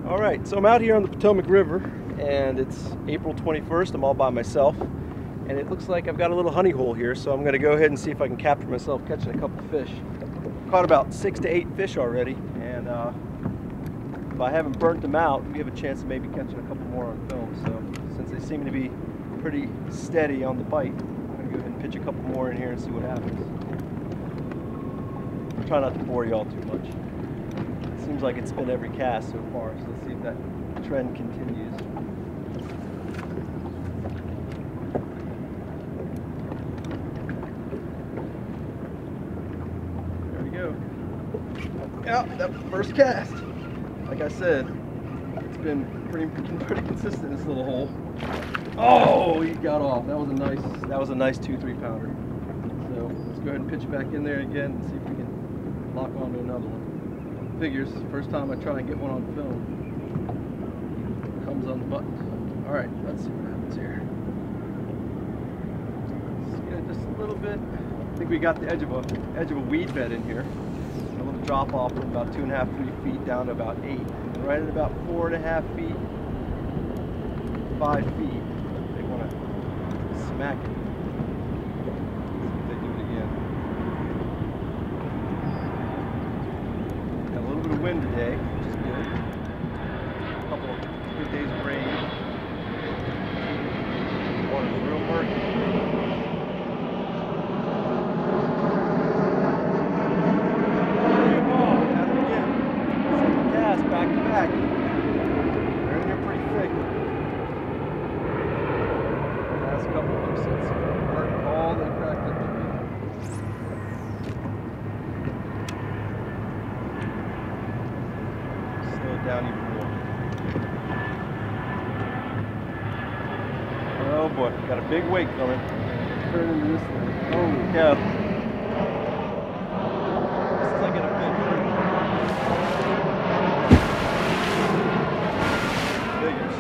All right, so I'm out here on the Potomac River, and it's April 21st. I'm all by myself, and it looks like I've got a little honey hole here, so I'm going to go ahead and see if I can capture myself catching a couple fish. Caught about 6 to 8 fish already, and if I haven't burnt them out, we have a chance of maybe catching a couple more on film. So since they seem to be pretty steady on the bite, I'm going to go ahead and pitch a couple more in here and see what happens. Try not to bore you all too much. Seems like it's been every cast so far, so let's see if that trend continues. There we go. Yeah, that was the first cast. Like I said, it's been pretty consistent, this little hole. Oh, he got off. That was a nice 2-3 pounder. So let's go ahead and pitch it back in there again and see if we can lock onto another one. Figures, first time I try and get one on film, comes on the button. All right, let's see what happens here. Let's get it just a little bit. I think we got the edge of a weed bed in here. A little drop off from about 2.5–3 feet down to about 8. And right at about 4.5 feet, 5 feet, they want to smack it. Wind today, which is good. A couple of good days of rain. The water's real murky. Oh, at it again. Second cast, back to back. They're in here pretty thick. Last couple of them sets. Worked all they cracked up to be. Down even more. Oh boy, got a big wake coming. Turn into this thing. Holy cow. This is like in a fish. Figures.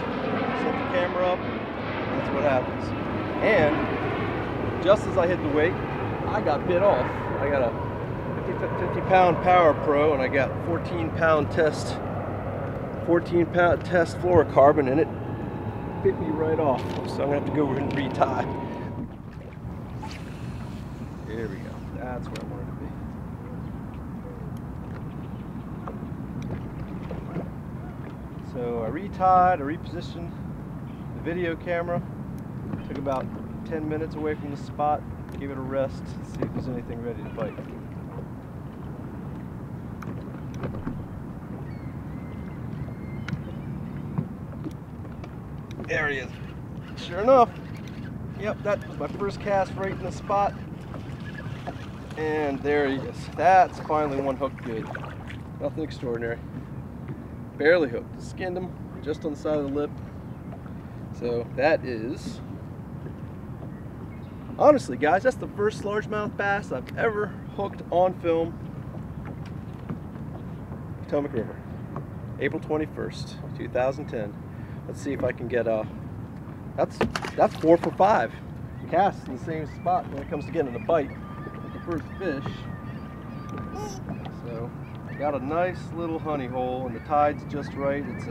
Set the camera up, and that's what happens. And just as I hit the wake, I got bit off. I got a 50-pound Power Pro, and I got 14-pound test 14-pound test fluorocarbon, and it bit me right off. So I'm gonna have to go over and retie. There we go. That's where I wanted to be. So I retied, I repositioned the video camera. Took about 10 minutes away from the spot. Gave it a rest. See if there's anything ready to bite. There he is. Sure enough. Yep, that was my first cast right in the spot. And there he is. That's finally one hooked good. Nothing extraordinary. Barely hooked. Skinned him just on the side of the lip. So that is, honestly guys, that's the first largemouth bass I've ever hooked on film. Potomac River. April 21st, 2010. Let's see if I can get that's 4 for 5 casts in the same spot when it comes to getting a bite with the first fish. So I got a nice little honey hole, and the tide's just right. It's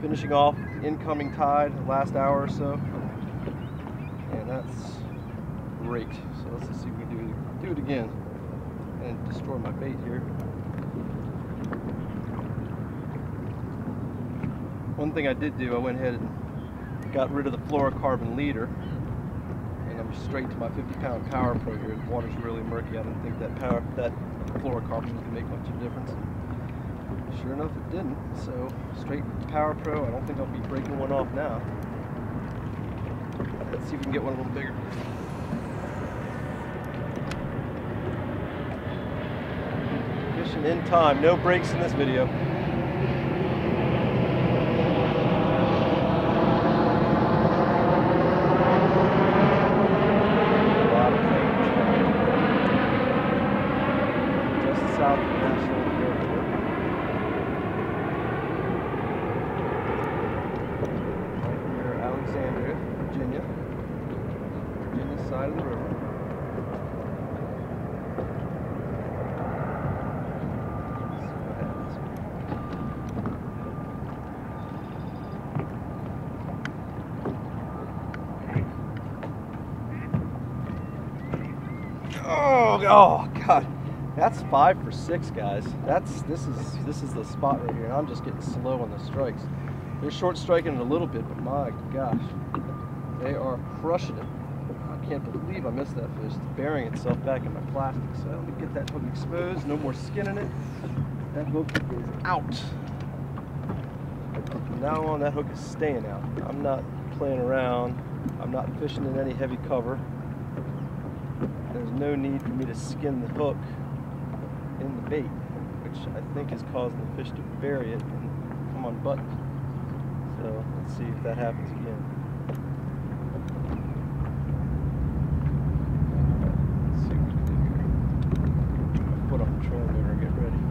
finishing off incoming tide the last hour or so, and that's great. So let's just see if we can do it again and destroy my bait here. One thing I did do, I went ahead and got rid of the fluorocarbon leader, and I'm straight to my 50-pound Power Pro here. The water's really murky. I didn't think that fluorocarbon was going to make much of a difference. Sure enough, it didn't. So straight to Power Pro. I don't think I'll be breaking one off now. Let's see if we can get one a little bigger. Fishing in time. No breaks in this video. Side of the river. Oh God. That's 5 for 6, guys. This is the spot right here. And I'm just getting slow on the strikes. They're short striking it a little bit, but my gosh, they are crushing it. I can't believe I missed that fish. It's burying itself back in my plastic. So let me get that hook exposed. No more skin in it. That hook is out. From now on, that hook is staying out. I'm not playing around. I'm not fishing in any heavy cover. There's no need for me to skin the hook in the bait, which I think is causing the fish to bury it and come unbuttoned. So let's see if that happens again. Let's see what we can do here. Put on the trolling motor and get ready.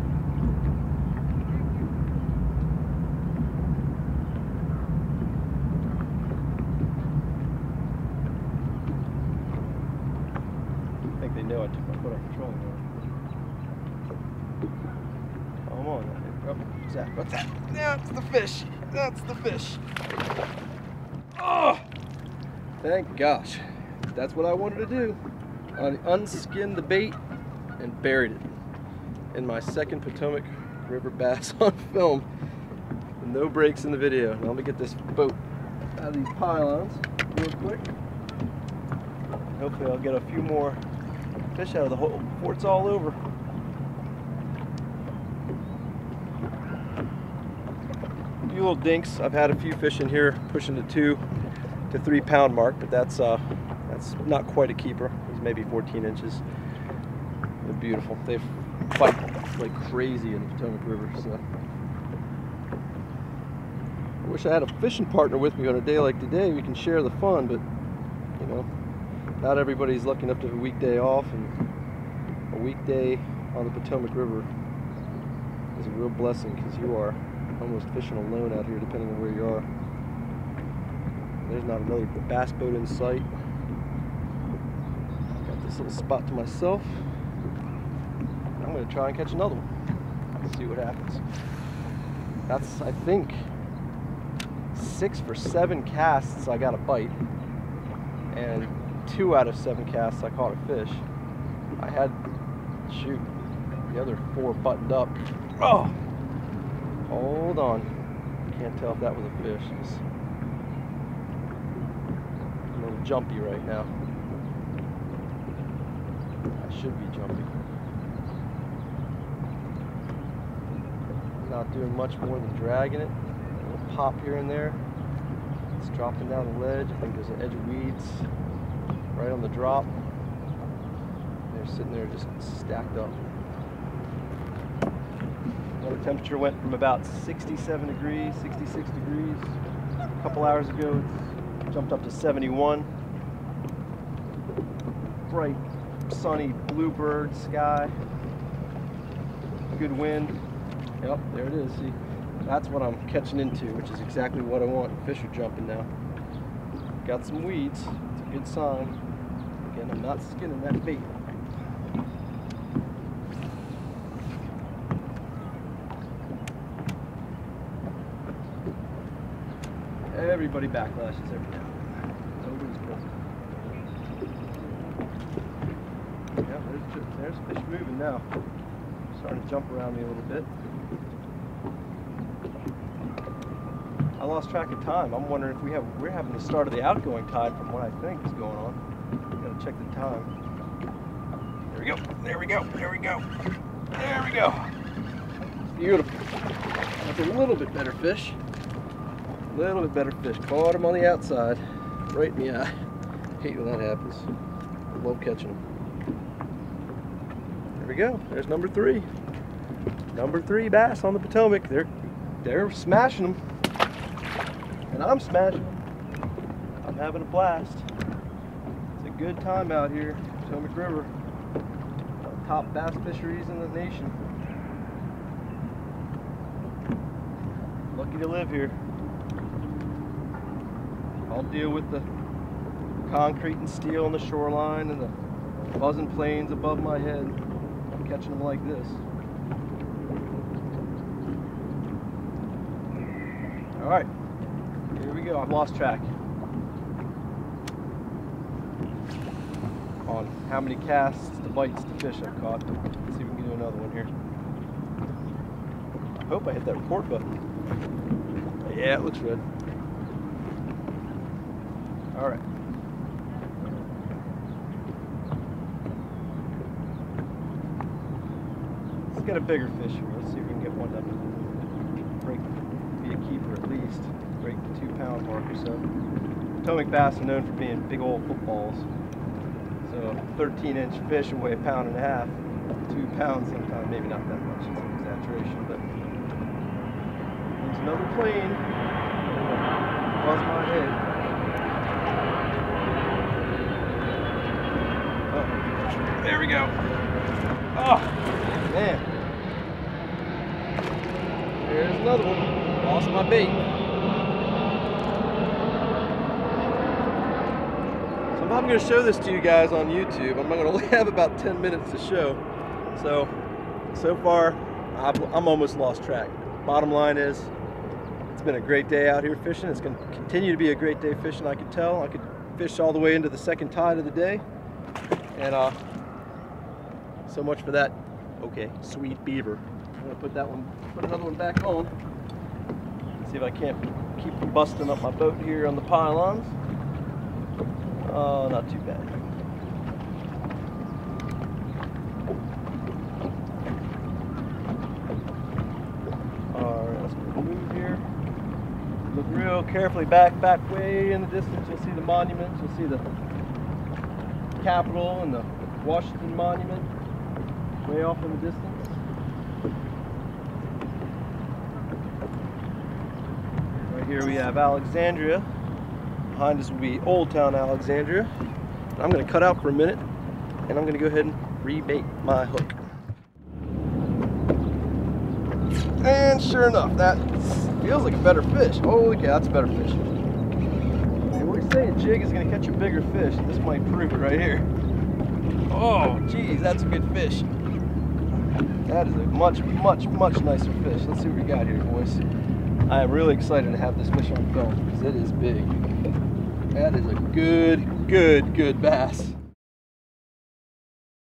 I think they know I took my foot off the trolling motor. Come on. Oh, Zach, what's that? That's the fish. That's the fish. Oh! Thank gosh. That's what I wanted to do. I unskinned the bait and buried it in my second Potomac River bass on film. No breaks in the video. Now let me get this boat out of these pylons real quick. Hopefully I'll get a few more fish out of the hole before it's all over. A few little dinks. I've had a few fish in here pushing the 2 to 3 pound mark, but that's not quite a keeper. He's maybe 14 inches. They're beautiful. They fight like crazy in the Potomac River. So I wish I had a fishing partner with me on a day like today. We can share the fun, but you know, not everybody's lucky enough to have a weekday off, and a weekday on the Potomac River is a real blessing because you are almost fishing alone out here, depending on where you are. There's not another bass boat in sight. Got this little spot to myself. I'm going to try and catch another one. Let's see what happens. That's, I think, 6 for 7 casts I got a bite, and 2 out of 7 casts I caught a fish. I had, shoot, the other 4 buttoned up. Oh! Hold on. Can't tell if that was a fish. It's a little jumpy right now. I should be jumpy. Not doing much more than dragging it. A little pop here and there. It's dropping down the ledge. I think there's an edge of weeds right on the drop. They're sitting there just stacked up. The temperature went from about 67 degrees, 66 degrees a couple hours ago. It's jumped up to 71. Bright, sunny, bluebird sky. Good wind. Yep, there it is. See, that's what I'm catching into, which is exactly what I want. Fish are jumping now. Got some weeds. It's a good sign. Again, I'm not skinning that bait. Everybody backlashes every now and then. Nobody's broken. Yeah, there's fish moving now. Starting to jump around me a little bit. I lost track of time. I'm wondering if we're having the start of the outgoing tide from what I think is going on. Gotta check the time. There we go. There we go. There we go. There we go. Beautiful. That's a little bit better fish. A little bit better fish. Caught him on the outside, right in the eye. Hate when that happens. I love catching them. There we go. There's number 3. Number 3 bass on the Potomac. They're smashing them, and I'm smashing them. I'm having a blast. It's a good time out here, Potomac River. One of the top bass fisheries in the nation. Lucky to live here. I'll deal with the concrete and steel on the shoreline and the buzzing planes above my head. I'm catching them like this. All right, here we go. I've lost track. on how many casts to bites to fish I've caught. Let's see if we can do another one here. I hope I hit that record button. Yeah, it looks good. All right. Let's get a bigger fish here. Let's see if we can get one that break, be a keeper at least, break the 2 pound mark or so. Potomac bass are known for being big old footballs. So 13-inch fish will weigh 1.5 pounds, 2 pounds sometimes, maybe not that much, it's an exaggeration, but there's another plane. Buzz my head. Oh, there we go. Oh, man. There's another one. Lost my bait. So I'm going to show this to you guys on YouTube. I'm going to only have about 10 minutes to show. So far, I'm almost lost track. Bottom line is, it's been a great day out here fishing. It's going to continue to be a great day fishing, I could tell. I could fish all the way into the second tide of the day. And so much for that. Okay, sweet beaver. I'm going to put another one back on. See if I can't keep from busting up my boat here on the pylons. Oh, not too bad. Alright, let's move here. Look real carefully back way in the distance. You'll see the monuments. You'll see the Capitol and the Washington Monument way off in the distance. Right here we have Alexandria. Behind us will be Old Town Alexandria. I'm going to cut out for a minute and I'm going to go ahead and rebait my hook. And sure enough, that feels like a better fish. Holy cow, that's a better fish. They always say a jig is going to catch a bigger fish. This might prove it right here. Oh, geez, that's a good fish. That is a much nicer fish. Let's see what we got here, boys. I am really excited to have this fish on film because it is big. That is a good bass.